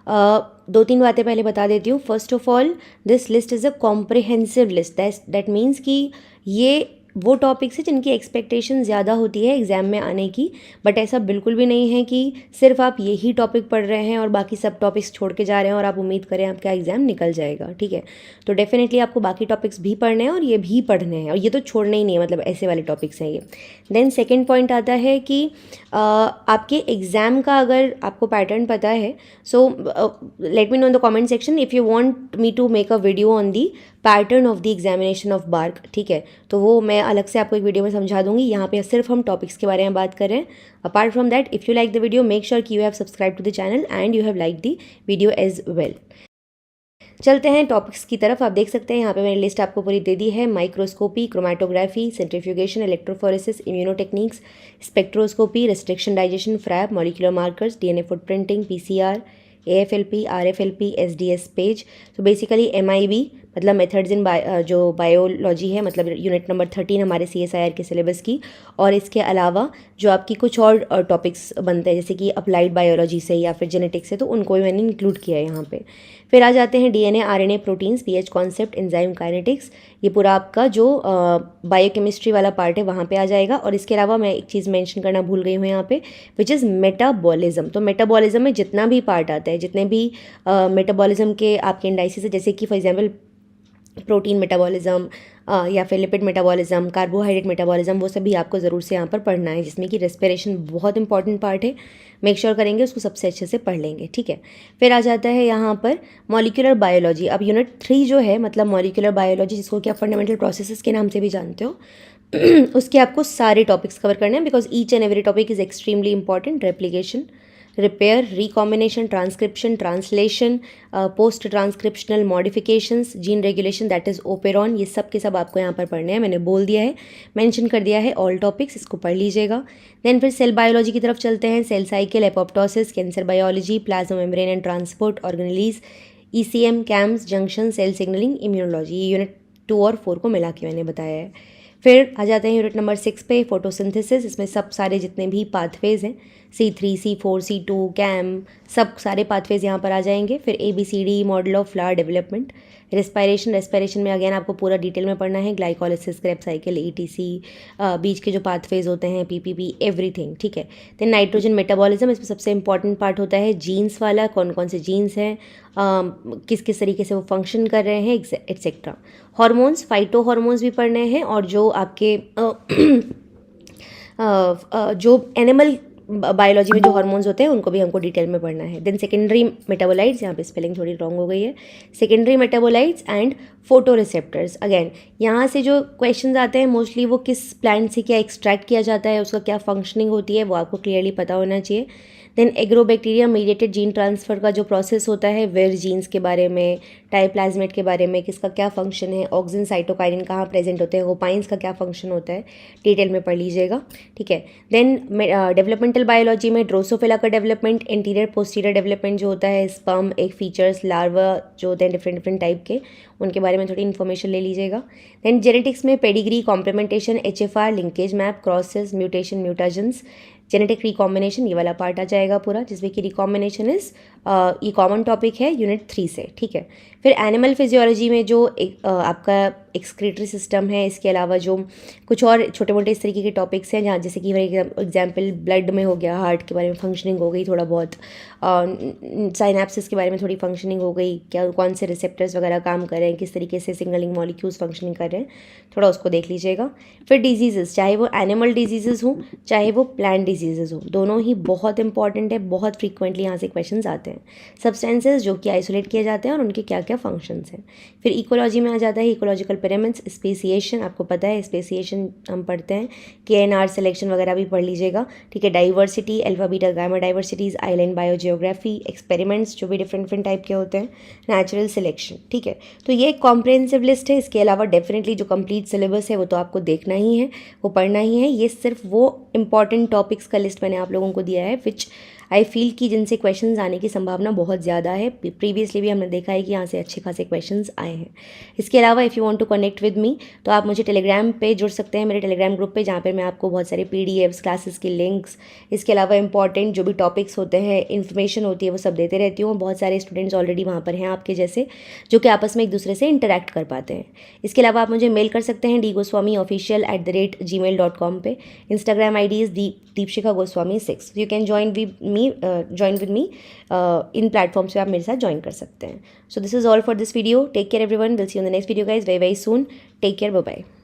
दो तीन बातें पहले बता देती हूँ। First of all, this list is a comprehensive list. That means कि ये वो टॉपिक्स है जिनकी एक्सपेक्टेशन ज़्यादा होती है एग्ज़ाम में आने की, बट ऐसा बिल्कुल भी नहीं है कि सिर्फ आप यही टॉपिक पढ़ रहे हैं और बाकी सब टॉपिक्स छोड़ के जा रहे हैं और आप उम्मीद करें आपका एग्ज़ाम निकल जाएगा। ठीक है, तो डेफिनेटली आपको बाकी टॉपिक्स भी पढ़ने हैं और ये भी पढ़ने हैं, और ये तो छोड़ने ही नहीं है, मतलब ऐसे वाले टॉपिक्स हैं ये। देन सेकेंड पॉइंट आता है कि आपके एग्ज़ाम का अगर आपको पैटर्न पता है, so let me know in the comment section if you want me to make a video on the pattern of the examination of bark. ठीक है, तो वो मैं अलग से आपको एक वीडियो में समझा दूंगी। यहाँ पे सिर्फ हम टॉपिक्स के बारे में बात कर रहे हैं। Apart from that, if you like the video, make sure कि you have subscribe to the channel and you have like the video as well. चलते हैं टॉपिक्स की तरफ। आप देख सकते हैं यहाँ पे मैंने लिस्ट आपको पूरी दे दी है। Microscopy, chromatography, centrifugation, electrophoresis, immunotechniques, spectroscopy, restriction digestion, FRAP, molecular markers, DNA footprinting, PCR, AFLP, RFLP, SDS page. तो बेसिकली MIB मतलब मेथड्स इन जो बायोलॉजी है, मतलब यूनिट नंबर 13 हमारे CSIR के सिलेबस की। और इसके अलावा जो आपकी कुछ और टॉपिक्स बनते हैं जैसे कि अप्लाइड बायोलॉजी से या फिर जेनेटिक्स से, तो उनको भी मैंने इंक्लूड किया है यहाँ पे। फिर आ जाते हैं DNA, RNA, proteins, pH concept, enzyme kinetics. ये पूरा आपका जो बायोकेमिस्ट्री वाला पार्ट है वहाँ पे आ जाएगा। और इसके अलावा मैं एक चीज़ मेंशन करना भूल गई हूँ यहाँ पे, विच इज़ मेटाबॉलिज्म। तो मेटाबॉलिज्म में जितना भी पार्ट आता है, जितने भी मेटाबॉलिज्म के आपके इंडाइसिस है, जैसे कि फॉर एग्जांपल प्रोटीन मेटाबॉलिज्म या फिर लिपिड मेटाबॉलिज्म, कार्बोहाइड्रेट मेटाबॉलिज्म, वो सभी आपको ज़रूर से यहाँ पर पढ़ना है, जिसमें कि रेस्पिरेशन बहुत इंपॉर्टेंट पार्ट है। मेक श्योर करेंगे उसको सबसे अच्छे से पढ़ लेंगे। ठीक है, फिर आ जाता है यहाँ पर मॉलिक्यूलर बायोलॉजी। अब यूनिट 3 जो है, मतलब मॉलिक्यूलर बायोलॉजी, जिसको कि आप फंडामेंटल प्रोसेसेस के नाम से भी जानते हो, उसके आपको सारे टॉपिक्स कवर करने हैं, because each and every topic is extremely important. Replication, repair, recombination, transcription, translation, post transcriptional modifications, gene regulation, that is operon, ये सब के सब आपको यहाँ पर पढ़ने हैं। मैंने बोल दिया है, मेंशन कर दिया है ऑल टॉपिक्स, इसको पढ़ लीजिएगा। देन फिर सेल बायोलॉजी की तरफ चलते हैं। Cell cycle, apoptosis, cancer biology, plasma membrane and transport, organelles, ECM, CAMs, junction, cell signalling, immunology. ये यूनिट 2 और 4 को मिला के मैंने बताया है। फिर आ जाते हैं यूनिट नंबर 6 पे, फोटोसिंथेसिस। इसमें सब सारे जितने भी पाथवेज हैं, C3, C4, C2, कैम, सब सारे पाथवेज यहाँ पर आ जाएंगे। फिर ABCD, model of flower development, respiration में अगेन आपको पूरा डिटेल में पढ़ना है। ग्लाइकोलिसिस, क्रेब साइकिल, ETC, बीच के जो पाथवेज होते हैं, PPP, एवरीथिंग। ठीक है, देन नाइट्रोजन मेटाबॉलिज्म, इसमें सबसे इंपॉर्टेंट पार्ट होता है जीन्स वाला, कौन कौन से जीन्स हैं, किस किस तरीके से वो फंक्शन कर रहे हैं, एक्सेट्रा। हार्मोन्स, फाइटो हार्मोन्स भी पढ़ने हैं, और जो आपके जो एनिमल बायोलॉजी में जो हार्मोन्स होते हैं उनको भी हमको डिटेल में पढ़ना है। देन सेकेंडरी मेटाबोलाइट्स, यहाँ पे स्पेलिंग थोड़ी रॉन्ग हो गई है, secondary metabolites and photo receptors. Again यहाँ से जो क्वेश्चंस आते हैं मोस्टली वो किस प्लांट से क्या एक्सट्रैक्ट किया जाता है, उसका क्या फंक्शनिंग होती है, वो आपको क्लियरली पता होना चाहिए। देन एग्रोबैक्टीरिया मीडिएटेड जीन ट्रांसफ़र का जो प्रोसेस होता है, वेर जीन्स के बारे में, टाइप्लाज्मेट के बारे में, किसका क्या फंक्शन है, ऑक्सिन, साइटोकाइनिन कहाँ प्रेजेंट होते हैं, होपाइंस का क्या फंक्शन होता है, डिटेल में पढ़ लीजिएगा। ठीक है, देन डेवलपमेंटल बायोलॉजी में ड्रोसोफिला का डेवलपमेंट, इंटीरियर पोस्टीरियर डेवलपमेंट जो होता है, स्पर्म, एक फीचर्स, लार्वा जो होते हैं डिफरेंट टाइप के, उनके बारे में थोड़ी इन्फॉर्मेशन ले लीजिएगा। देन जेनेटिक्स में pedigree, complementation, HFR, linkage map, crosses, mutation, mutagens, genetic recombination, ये वाला पार्ट आ जाएगा पूरा, जिसमें कि रिकॉम्बिनेशन इज ये कॉमन टॉपिक है यूनिट 3 से। ठीक है, फिर एनिमल फिजियोलॉजी में जो आपका एक्सक्रीटरी सिस्टम है, इसके अलावा जो कुछ और छोटे मोटे इस तरीके के टॉपिक्स हैं, जहाँ जैसे कि फॉर एग्जांपल ब्लड में हो गया, हार्ट के बारे में फंक्शनिंग हो गई थोड़ा बहुत, साइनेप्सिस के बारे में थोड़ी फंक्शनिंग हो गई, क्या कौन से रिसेप्टर्स वगैरह काम कर रहे हैं, किस तरीके से सिग्नलिंग मॉलिक्यूल्स फंक्शनिंग कर रहे हैं, थोड़ा उसको देख लीजिएगा। फिर डिजीज़ेस, चाहे वो एनिमल डिजीज़ेस हों चाहे वो प्लांट डिजीज़ेस हों, दोनों ही बहुत इंपॉर्टेंट है, बहुत फ्रीक्वेंटली यहाँ से क्वेश्चन आते हैं। सब्सटेंसेस जो कि आइसोलेट किए जाते हैं और उनके क्या क्या फंक्शंस हैं। फिर इकोलॉजी में आ जाता है इकोलॉजिकल पिरामिड्स, स्पेसिएशन, आपको पता है स्पेसिएशन हम पढ़ते हैं, KNR सिलेक्शन वगैरह भी पढ़ लीजिएगा। ठीक है, diversity, alpha beta gamma diversities, island biogeography, experiments जो भी डिफरेंट टाइप के होते हैं, नेचुरल सिलेक्शन। ठीक है, तो ये एक कॉम्प्रिहेंसिव लिस्ट है। इसके अलावा डेफिनेटली जो कंप्लीट सिलेबस है वो तो आपको देखना ही है, वो पढ़ना ही है। ये सिर्फ वो इंपॉर्टेंट टॉपिक्स का लिस्ट मैंने आप लोगों को दिया है विच आई फील कि जिनसे क्वेश्चंस आने की संभावना बहुत ज़्यादा है। प्रीवियसली भी हमने देखा है कि यहाँ से अच्छे खासे क्वेश्चंस आए हैं। इसके अलावा if you want to connect with me तो आप मुझे टेलीग्राम पे जुड़ सकते हैं, मेरे टेलीग्राम ग्रुप पे, जहाँ पर मैं आपको बहुत सारे PDFs, क्लासेस के लिंक्स, इसके अलावा इंपॉर्टेंट जो भी टॉपिक्स होते हैं, इन्फॉर्मेशन होती है, वो सब देते रहती हूँ। बहुत सारे स्टूडेंट्स ऑलरेडी वहाँ पर हैं आपके जैसे, जो कि आपस में एक दूसरे से इंटरेक्ट कर पाते हैं। इसके अलावा आप मुझे मेल कर सकते हैं dgoswami@gmail.com पे। Instagram ID is Deepshikha Goswami 6। You can join with me in platforms पे आप मेरे साथ ज्वाइन कर सकते हैं। So this is all for this video. Take care everyone, will see you in the next video guys very very soon. Take care, bye bye.